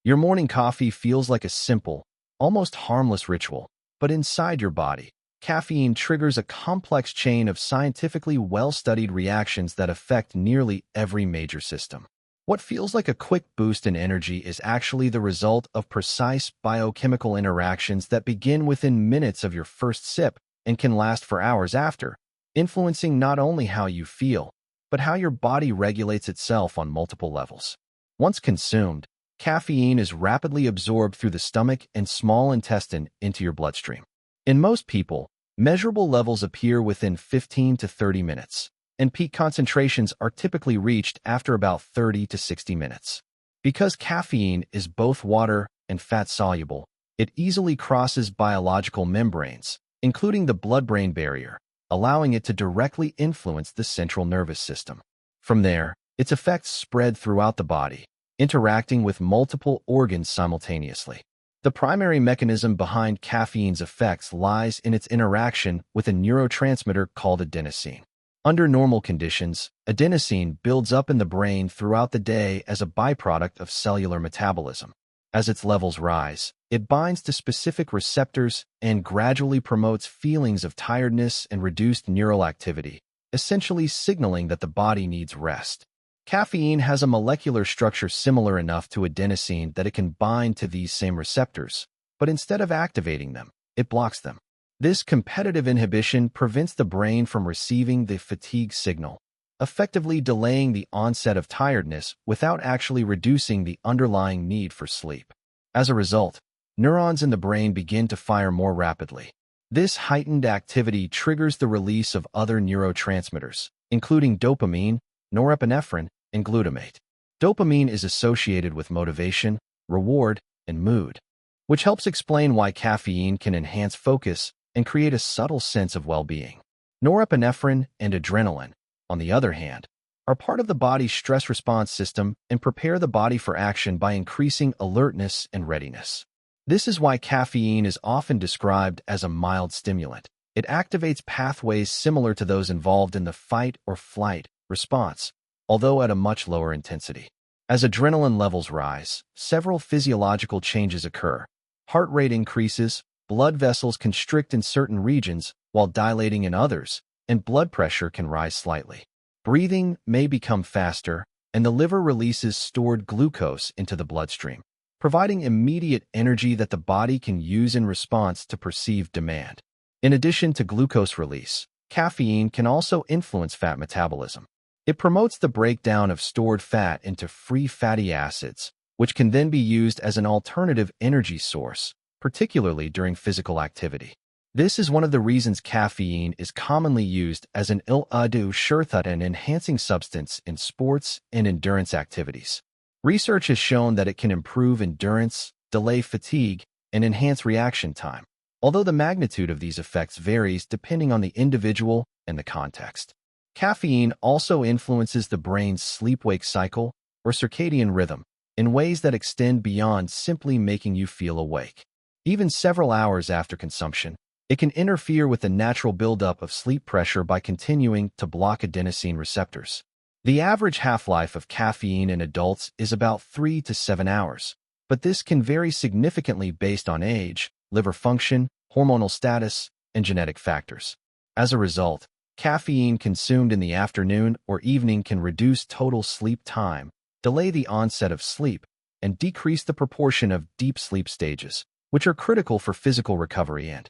Your morning coffee feels like a simple, almost harmless ritual, but inside your body, caffeine triggers a complex chain of scientifically well-studied reactions that affect nearly every major system. What feels like a quick boost in energy is actually the result of precise biochemical interactions that begin within minutes of your first sip and can last for hours after, influencing not only how you feel, but how your body regulates itself on multiple levels. Once consumed, caffeine is rapidly absorbed through the stomach and small intestine into your bloodstream. In most people, measurable levels appear within 15 to 30 minutes, and peak concentrations are typically reached after about 30 to 60 minutes. Because caffeine is both water and fat-soluble, it easily crosses biological membranes, including the blood-brain barrier, allowing it to directly influence the central nervous system. From there, its effects spread throughout the body, interacting with multiple organs simultaneously. The primary mechanism behind caffeine's effects lies in its interaction with a neurotransmitter called adenosine. Under normal conditions, adenosine builds up in the brain throughout the day as a byproduct of cellular metabolism. As its levels rise, it binds to specific receptors and gradually promotes feelings of tiredness and reduced neural activity, essentially signaling that the body needs rest. Caffeine has a molecular structure similar enough to adenosine that it can bind to these same receptors, but instead of activating them, it blocks them. This competitive inhibition prevents the brain from receiving the fatigue signal, effectively delaying the onset of tiredness without actually reducing the underlying need for sleep. As a result, neurons in the brain begin to fire more rapidly. This heightened activity triggers the release of other neurotransmitters, including dopamine, norepinephrine, and glutamate. Dopamine is associated with motivation, reward, and mood, which helps explain why caffeine can enhance focus and create a subtle sense of well-being. Norepinephrine and adrenaline, on the other hand, are part of the body's stress response system and prepare the body for action by increasing alertness and readiness. This is why caffeine is often described as a mild stimulant. It activates pathways similar to those involved in the fight or flight response, although at a much lower intensity. As adrenaline levels rise, several physiological changes occur. Heart rate increases, blood vessels constrict in certain regions while dilating in others, and blood pressure can rise slightly. Breathing may become faster, and the liver releases stored glucose into the bloodstream, providing immediate energy that the body can use in response to perceived demand. In addition to glucose release, caffeine can also influence fat metabolism. It promotes the breakdown of stored fat into free fatty acids, which can then be used as an alternative energy source, particularly during physical activity. This is one of the reasons caffeine is commonly used as an enhancing substance in sports and endurance activities. Research has shown that it can improve endurance, delay fatigue, and enhance reaction time, although the magnitude of these effects varies depending on the individual and the context. Caffeine also influences the brain's sleep-wake cycle, or circadian rhythm, in ways that extend beyond simply making you feel awake. Even several hours after consumption, it can interfere with the natural buildup of sleep pressure by continuing to block adenosine receptors. The average half-life of caffeine in adults is about 3 to 7 hours, but this can vary significantly based on age, liver function, hormonal status, and genetic factors. As a result, caffeine consumed in the afternoon or evening can reduce total sleep time, delay the onset of sleep, and decrease the proportion of deep sleep stages, which are critical for physical recovery and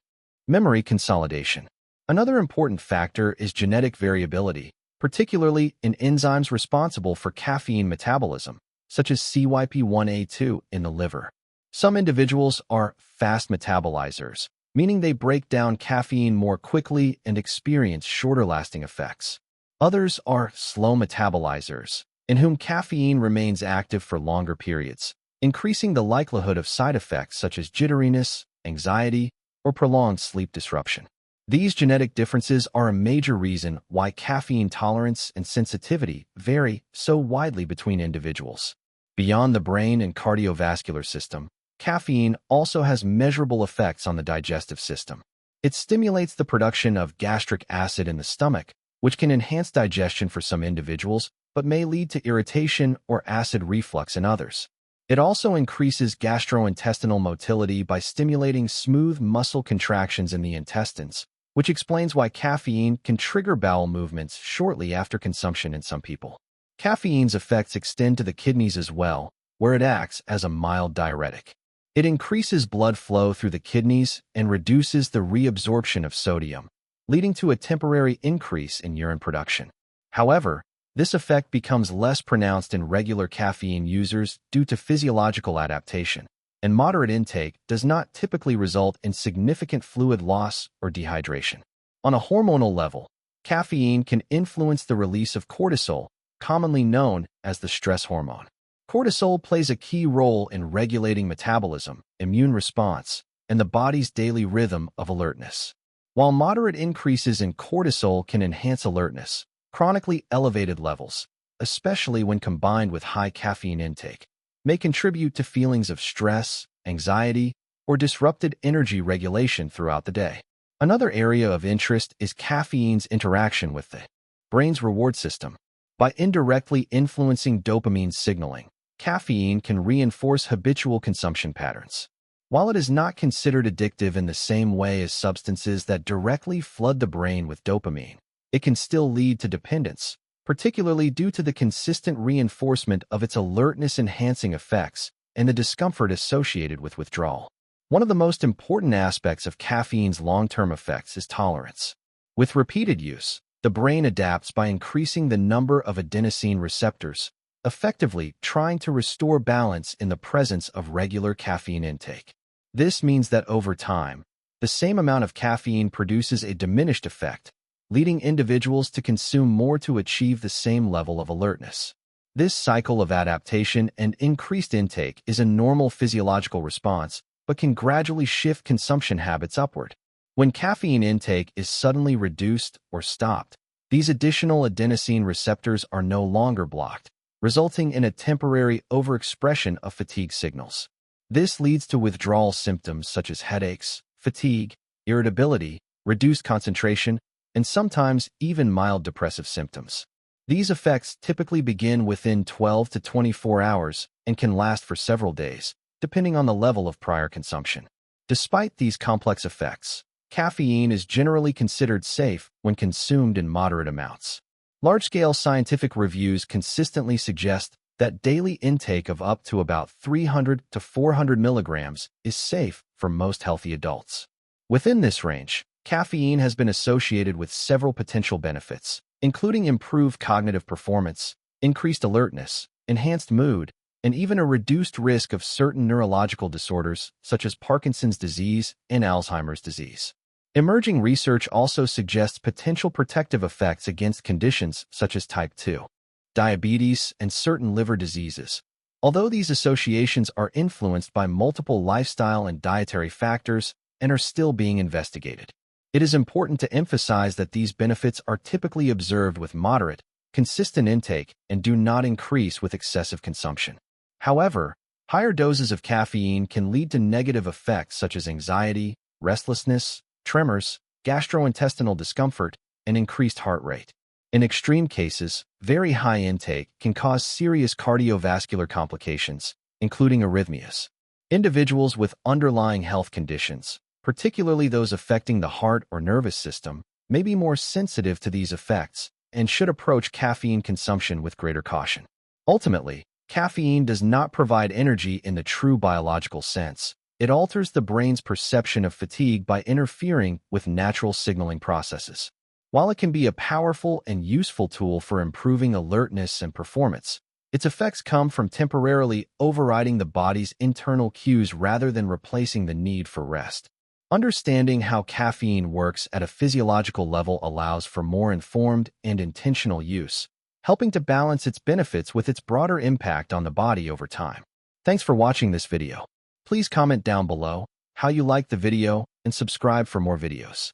memory consolidation. Another important factor is genetic variability, particularly in enzymes responsible for caffeine metabolism, such as CYP1A2 in the liver. Some individuals are fast metabolizers, meaning they break down caffeine more quickly and experience shorter-lasting effects. Others are slow metabolizers, in whom caffeine remains active for longer periods, increasing the likelihood of side effects such as jitteriness, anxiety, or prolonged sleep disruption. These genetic differences are a major reason why caffeine tolerance and sensitivity vary so widely between individuals. Beyond the brain and cardiovascular system, caffeine also has measurable effects on the digestive system. It stimulates the production of gastric acid in the stomach, which can enhance digestion for some individuals, but may lead to irritation or acid reflux in others. It also increases gastrointestinal motility by stimulating smooth muscle contractions in the intestines, which explains why caffeine can trigger bowel movements shortly after consumption in some people. Caffeine's effects extend to the kidneys as well, where it acts as a mild diuretic. It increases blood flow through the kidneys and reduces the reabsorption of sodium, leading to a temporary increase in urine production. However, this effect becomes less pronounced in regular caffeine users due to physiological adaptation, and moderate intake does not typically result in significant fluid loss or dehydration. On a hormonal level, caffeine can influence the release of cortisol, commonly known as the stress hormone. Cortisol plays a key role in regulating metabolism, immune response, and the body's daily rhythm of alertness. While moderate increases in cortisol can enhance alertness, chronically elevated levels, especially when combined with high caffeine intake, may contribute to feelings of stress, anxiety, or disrupted energy regulation throughout the day. Another area of interest is caffeine's interaction with the brain's reward system. By indirectly influencing dopamine signaling, caffeine can reinforce habitual consumption patterns. While it is not considered addictive in the same way as substances that directly flood the brain with dopamine, it can still lead to dependence, particularly due to the consistent reinforcement of its alertness-enhancing effects and the discomfort associated with withdrawal. One of the most important aspects of caffeine's long-term effects is tolerance. With repeated use, the brain adapts by increasing the number of adenosine receptors, effectively trying to restore balance in the presence of regular caffeine intake. This means that over time, the same amount of caffeine produces a diminished effect, leading individuals to consume more to achieve the same level of alertness. This cycle of adaptation and increased intake is a normal physiological response, but can gradually shift consumption habits upward. When caffeine intake is suddenly reduced or stopped, these additional adenosine receptors are no longer blocked, resulting in a temporary overexpression of fatigue signals. This leads to withdrawal symptoms such as headaches, fatigue, irritability, reduced concentration, and sometimes even mild depressive symptoms. These effects typically begin within 12 to 24 hours and can last for several days, depending on the level of prior consumption. Despite these complex effects, caffeine is generally considered safe when consumed in moderate amounts. Large-scale scientific reviews consistently suggest that daily intake of up to about 300 to 400 milligrams is safe for most healthy adults. Within this range, caffeine has been associated with several potential benefits, including improved cognitive performance, increased alertness, enhanced mood, and even a reduced risk of certain neurological disorders such as Parkinson's disease and Alzheimer's disease. Emerging research also suggests potential protective effects against conditions such as type 2 diabetes and certain liver diseases. Although these associations are influenced by multiple lifestyle and dietary factors and are still being investigated, it is important to emphasize that these benefits are typically observed with moderate, consistent intake and do not increase with excessive consumption. However, higher doses of caffeine can lead to negative effects such as anxiety, restlessness, tremors, gastrointestinal discomfort, and increased heart rate. In extreme cases, very high intake can cause serious cardiovascular complications, including arrhythmias. Individuals with underlying health conditions, particularly those affecting the heart or nervous system, may be more sensitive to these effects and should approach caffeine consumption with greater caution. Ultimately, caffeine does not provide energy in the true biological sense. It alters the brain's perception of fatigue by interfering with natural signaling processes. While it can be a powerful and useful tool for improving alertness and performance, its effects come from temporarily overriding the body's internal cues rather than replacing the need for rest. Understanding how caffeine works at a physiological level allows for more informed and intentional use, helping to balance its benefits with its broader impact on the body over time. Thanks for watching this video. Please comment down below how you liked the video and subscribe for more videos.